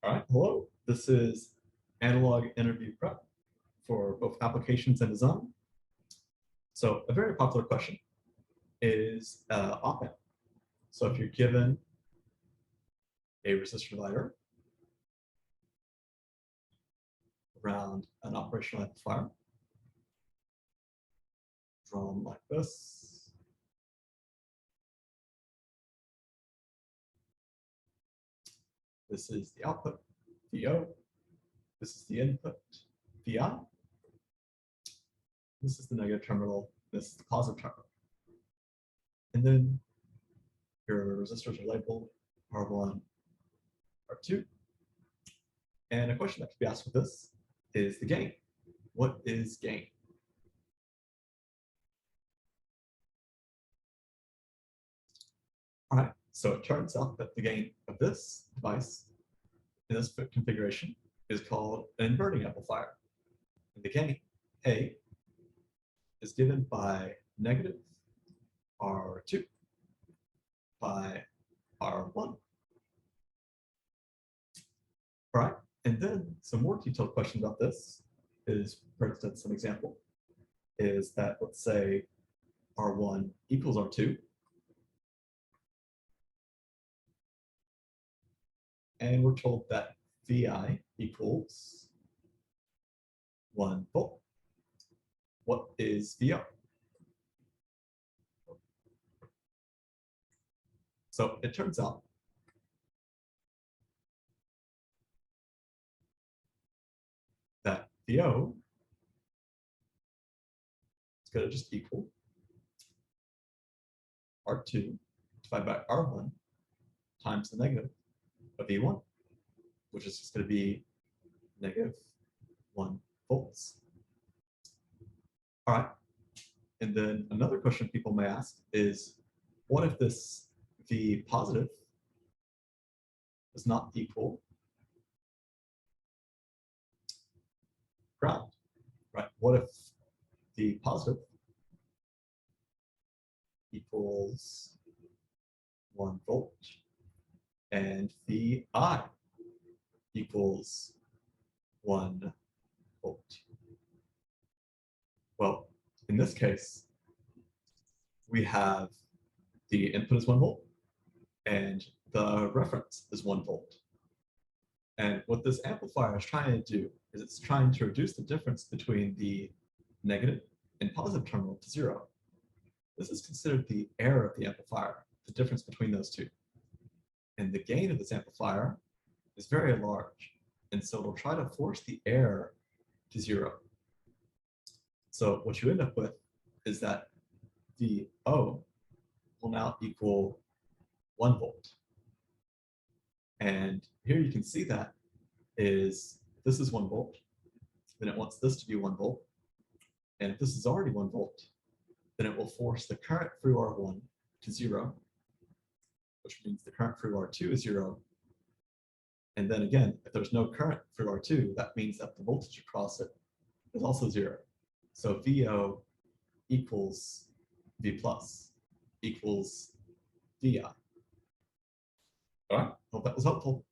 All right, hello. This is analog interview prep for both applications and design. So a very popular question is op-amp. So if you're given a resistor divider around an operational amplifier, drawn like this, this is the output, VO. This is the input, VI. This is the negative terminal. This is the positive terminal. And then your resistors are labeled R1, R2. And a question that could be asked with this is the gain. What is gain? All right, so it turns out that the gain of this device in this configuration is called an inverting amplifier. And the gain, A, is given by negative R2 by R1. All right, and then some more detailed questions about this is, for instance, an example is that, let's say, R1 equals R2. And we're told that VI equals 1 volt. What is VO? So it turns out that VO is going to just equal R2 divided by R1 times the negative of V1, which is just going to be negative 1 volts. All right, and then another question people may ask is, what if this V positive does not equal ground, right? What if V positive equals 1 volt and VI equals 1 volt? Well, in this case, we have the input is 1 volt and the reference is 1 volt. And what this amplifier is trying to do is it's trying to reduce the difference between the negative and positive terminal to 0. This is considered the error of the amplifier, the difference between those two. And the gain of this amplifier is very large. And so it'll try to force the error to 0. So what you end up with is that the O will now equal 1 volt. And here you can see that is, this is 1 volt, then it wants this to be 1 volt. And if this is already 1 volt, then it will force the current through R1 to 0, which means the current through R2 is 0. And then again, if there's no current through R2, that means that the voltage across it is also 0. So VO equals V plus equals VI. All right, hope that was helpful.